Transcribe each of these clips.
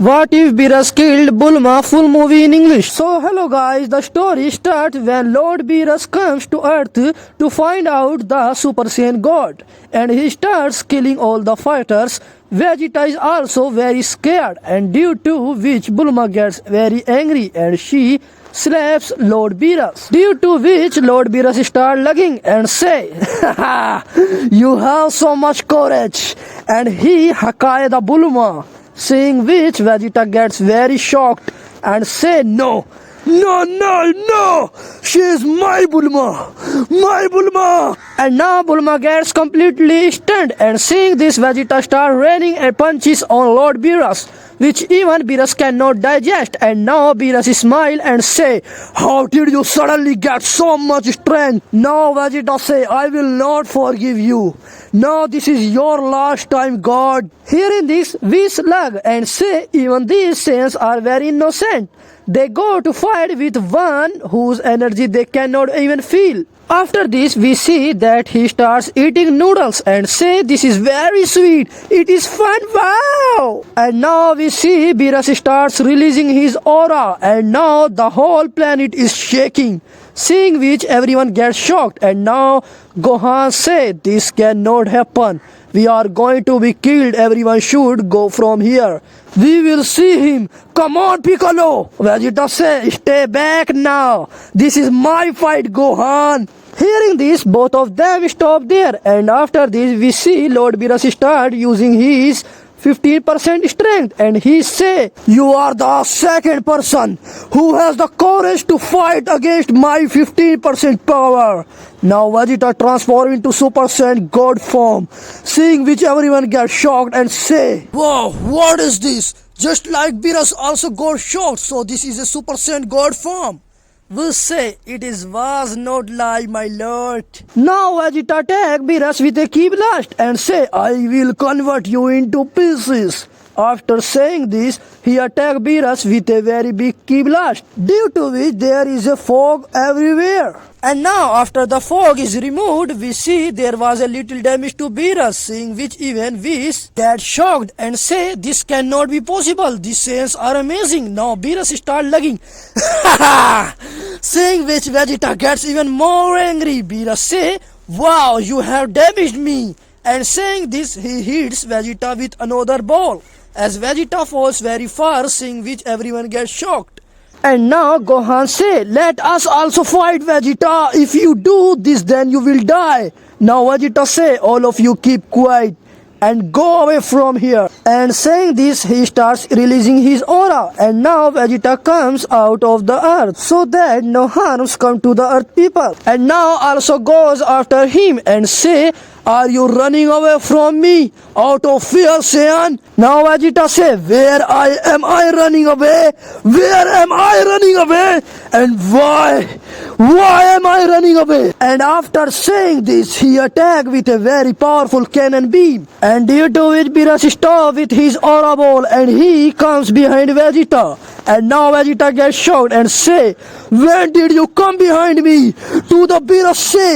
What if Beerus killed Bulma? Full movie in English. So hello guys, the story starts when Lord Beerus comes to Earth to find out the Super Saiyan God, and he starts killing all the fighters. Vegeta is also very scared, and due to which Bulma gets very angry and she slaps Lord Beerus. Due to which Lord Beerus starts lugging and say, "You have so much courage," and he hakai the Bulma. Seeing which Vegeta gets very shocked and say, "No, she is my Bulma. And now Bulma gets completely stunned, and seeing this Vegeta starts raining and punches on Lord Beerus, which even Beerus cannot digest. And now Beerus smile and say, "How did you suddenly get so much strength?" Now Vegeta say, "I will not forgive you. Now this is your last time, God." Hearing this, we slug and say even these Saiyans are very innocent. They go to fight with one whose energy they cannot even feel. After this, we see that he starts eating noodles and say, "This is very sweet. It is fun. Wow!" And now we see Beerus starts releasing his aura, and now the whole planet is shaking. Seeing which everyone gets shocked, and now Gohan say, "This cannot happen. We are going to be killed. Everyone should go from here. We will see him. Come on, Piccolo." Vegeta say, "Stay back now. This is my fight, Gohan." Hearing this, both of them stop there, and after this we see Lord Beerus start using his 15% strength, and he say, "You are the second person who has the courage to fight against my 15% power." Now Vegeta transforms into Super Saiyan God form, seeing which everyone gets shocked and say, "Wow, what is this?" Just like Beerus also got shocked, so this is a Super Saiyan God form. We say, "It was not lie, my lord." Now Vegeta attack Beerus with a ki blast and say, "I will convert you into pieces." After saying this, he attacked Beerus with a very big ki blast, due to which there is a fog everywhere. And now after the fog is removed, we see there was a little damage to Beerus, seeing which even Whis get shocked and say, "This cannot be possible. These Saiyans are amazing." Now Beerus start lagging. Seeing which Vegeta gets even more angry. Beerus say, "Wow, you have damaged me." And saying this, he hits Vegeta with another ball, as Vegeta falls very far, seeing which everyone gets shocked. And now Gohan say, "Let us also fight, Vegeta. If you do this, then you will die." Now Vegeta say, "All of you keep quiet and go away from here." And saying this, he starts releasing his aura, and now Vegeta comes out of the earth, so that no harms come to the earth people. And now also goes after him and say, "Are you running away from me out of fear, Saiyan?" Now Vegeta say, "Where am I running away? Where am I running away? And why? Why am I running away?" And after saying this, he attacked with a very powerful cannon beam, and due to which Beerus stops with his aura ball, and he comes behind Vegeta. And now Vegeta gets shocked and say, "When did you come behind me?" To the Beerus say,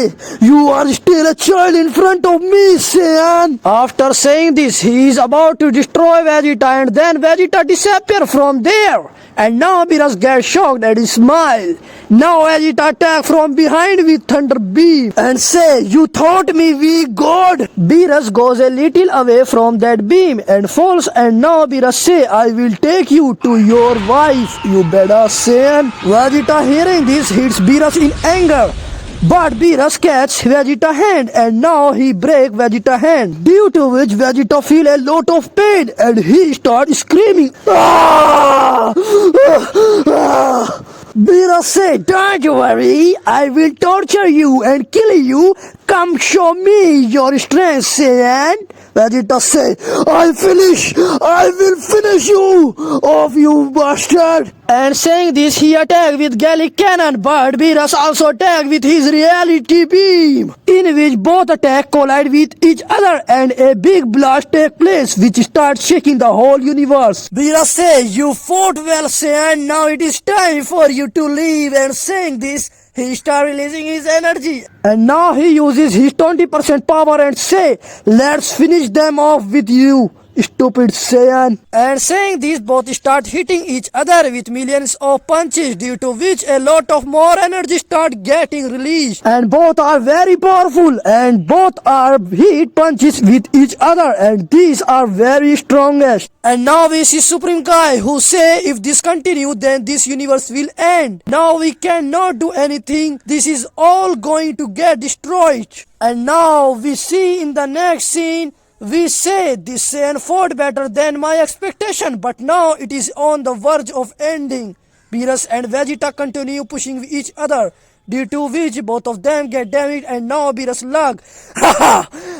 "You are still a child in front of me, Saiyan." After saying this, he is about to destroy Vegeta, and then Vegeta disappears from there. And now Beerus gets shocked and smiles. Now Vegeta attacks from behind with thunder beam and say, "You thought me weak, God." Beerus goes a little away from that beam and falls, and now Beerus say, "I will take you to your wife, you badass Saiyan." Vegeta hearing this hits Beerus in anger, but Beerus catches Vegeta's hand, and now he breaks Vegeta's hand, due to which Vegeta feel a lot of pain and he starts screaming, "Ah! Beerus say, "Don't worry, I will torture you and kill you. Come show me your strength, Saiyan." Vegeta say, I will finish you off, you bastard." And saying this, he attacked with Gallic Cannon, but Beerus also attacked with his Reality Beam, in which both attacks collide with each other, and a big blast takes place, which starts shaking the whole universe. Beerus says, "You fought well, Saiyan. Now it is time for you to leave." And saying this, he starts releasing his energy, and now he uses his 20% power and say, "Let's finish them off with you." stupid Saiyan. And saying this, both start hitting each other with millions of punches, due to which a lot of more energy start getting released. And both are very powerful, and both are hit punches with each other, and these are very strongest. And now we see Supreme Kai, who say if this continue, then this universe will end. Now we cannot do anything. This is all going to get destroyed. And now we see in the next scene, we say this Saiyan fought better than my expectation, but now it is on the verge of ending. Beerus and Vegeta continue pushing each other, due to which both of them get damaged, and now Beerus lug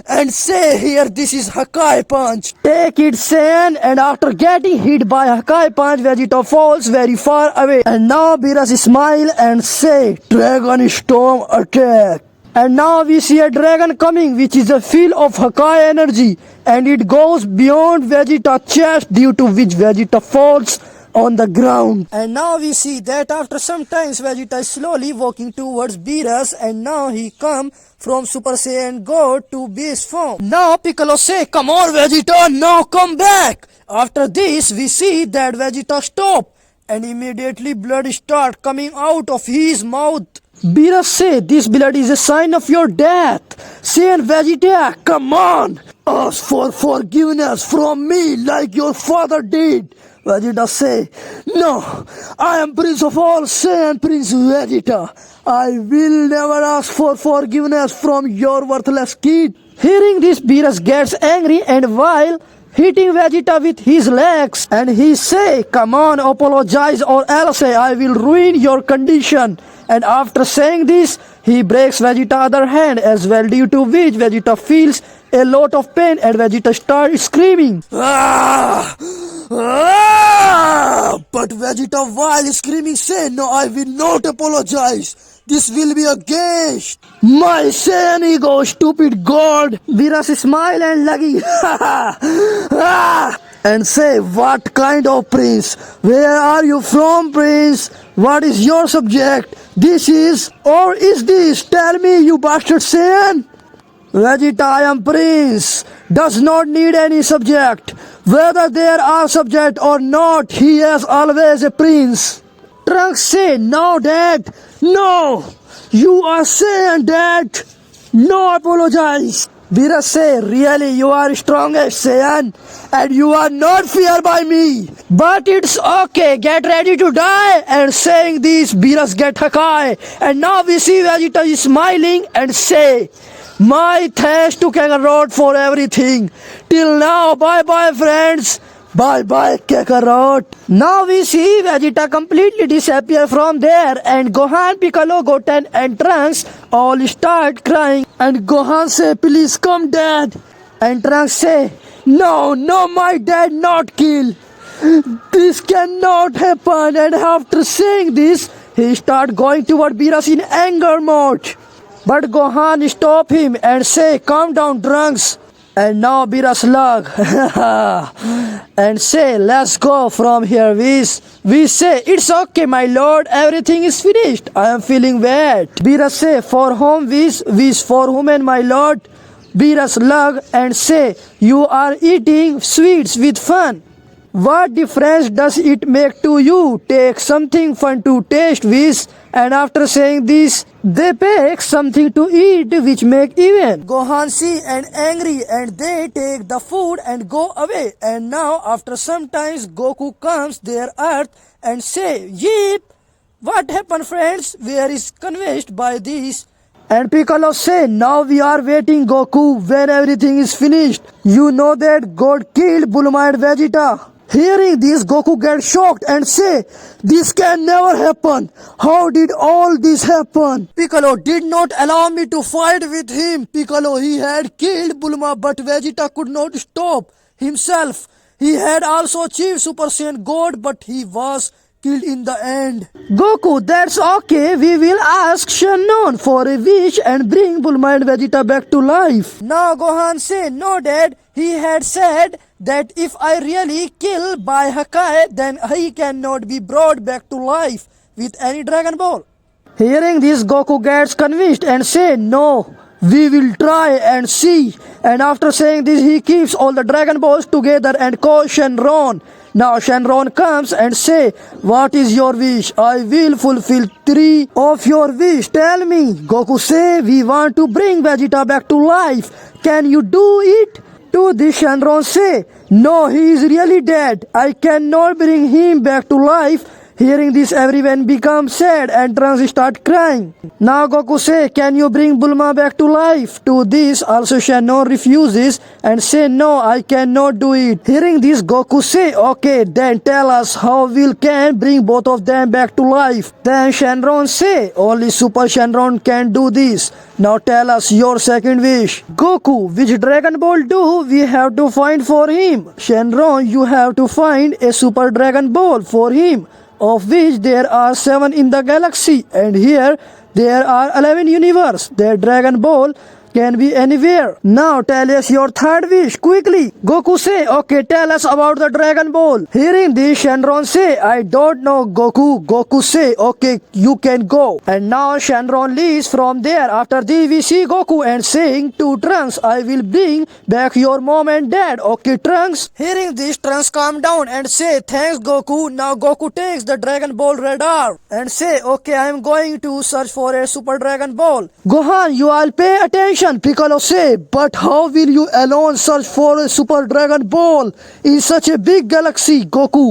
and say here this is Hakai punch. Take it Saiyan, and after getting hit by Hakai punch, Vegeta falls very far away. And now Beerus smile and say Dragon Storm attack. And now we see a dragon coming, which is a field of Hakai energy, and it goes beyond Vegeta's chest, due to which Vegeta falls on the ground. And now we see that after some time Vegeta is slowly walking towards Beerus, and now he come from Super Saiyan God to base form. Now Piccolo say, come on Vegeta, now come back. After this we see that Vegeta stop, and immediately blood start coming out of his mouth. Beerus say, this blood is a sign of your death. Saiyan Vegeta, come on, ask for forgiveness from me like your father did. Vegeta say, no, I am Prince of all Saiyan, Prince Vegeta. I will never ask for forgiveness from your worthless kid. Hearing this, Beerus gets angry, and while hitting Vegeta with his legs, and he say, come on, apologize or else I will ruin your condition. And after saying this, he breaks Vegeta's other hand as well, due to which Vegeta feels a lot of pain, and Vegeta starts screaming. But Vegeta, while screaming, say, no, I will not apologize. This will be against my Saiyan ego, stupid god. Beerus smile and lugging and say, what kind of prince? Where are you from, prince? What is your subject? This is, or is this? Tell me, you bastard Saiyan. Vegeta, I am prince, does not need any subject. Whether there are subject or not, he is always a prince. Trunks say, no dad, no. You are Saiyan, dad. No apologize. Beerus say, really, you are strongest Saiyan, and you are not feared by me. But it's okay, get ready to die. And saying this, Beerus get Hakai. And now we see Vegeta is smiling and say, my thanks to Kakarot for everything. Till now, bye-bye friends. Bye-bye Kakarot. Now we see Vegeta completely disappear from there, and Gohan, Piccolo, Goten and Trunks all start crying. And Gohan say, please come dad. And Trunks say, no, my dad not kill. This cannot happen. And after saying this, he start going toward Beerus in anger mode. But Gohan stop him and say, calm down Trunks. And now Beerus lug and say, let's go from here. We say, it's okay my lord, everything is finished. I am feeling wet. Beerus say, for whom wish for women my lord. Beerus lug and say, you are eating sweets with fun. What difference does it make to you? Take something fun to taste with. And after saying this, they pick something to eat which make even Gohan see and angry, and they take the food and go away. And now after some times Goku comes their earth and say, yip, what happened friends? Where is convinced by this? And Piccolo say, now we are waiting Goku when everything is finished. You know that God killed Bulma and Vegeta. Hearing this, Goku gets shocked and say, this can never happen. How did all this happen? Piccolo did not allow me to fight with him. Piccolo, he had killed Bulma, but Vegeta could not stop himself. He had also achieved Super Saiyan God, but he was killed in the end. Goku, that's okay. We will ask Shannon for a wish and bring Bulma and Vegeta back to life. Now Gohan say, no dad, he had said that if I really kill by Hakai, then he cannot be brought back to life with any Dragon Ball. Hearing this, Goku gets convinced and say, no, We will try and see. And after saying this, he keeps all the Dragon Balls together and calls Shenron. Now Shenron comes and say, "What is your wish? I will fulfill 3 of your wish. Tell me." Goku say, "We want to bring Vegeta back to life. Can you do it?" To this Shenron say, "No, he is really dead. I cannot bring him back to life." Hearing this, everyone becomes sad and Trunks start crying. Now Goku say, "Can you bring Bulma back to life?" To this, also Shenron refuses and say, "No, I cannot do it." Hearing this, Goku say, "Okay, then tell us how we can bring both of them back to life." Then Shenron say, "Only Super Shenron can do this. Now tell us your second wish." Goku, "Which Dragon Ball do we have to find for him?" Shenron, "You have to find a Super Dragon Ball for him, of which there are 7 in the galaxy, and here there are 11 universes. Their Dragon Ball can be anywhere. Now tell us your third wish quickly." Goku say, "Okay, tell us about the Dragon Ball." Hearing this, Shenron say, "I don't know, Goku." Goku say, "Okay, you can go." And now Shenron leaves from there. After this, we see Goku and saying to Trunks, "I will bring back your mom and dad. Okay, Trunks?" Hearing this, Trunks calm down and say, "Thanks, Goku." Now Goku takes the Dragon Ball radar and say, "Okay, I am going to search for a Super Dragon Ball." "Gohan, you all pay attention." Piccolo say, "But how will you alone search for a Super Dragon Ball in such a big galaxy, Goku?"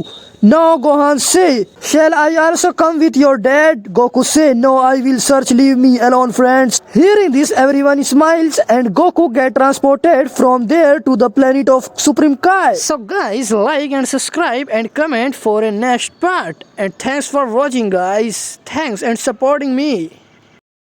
Now Gohan say, "Shall I also come with your dad?" Goku say, "No, I will search, leave me alone, friends." Hearing this, everyone smiles and Goku get transported from there to the planet of Supreme Kai. So guys, like and subscribe and comment for a next part. And thanks for watching, guys. Thanks and supporting me.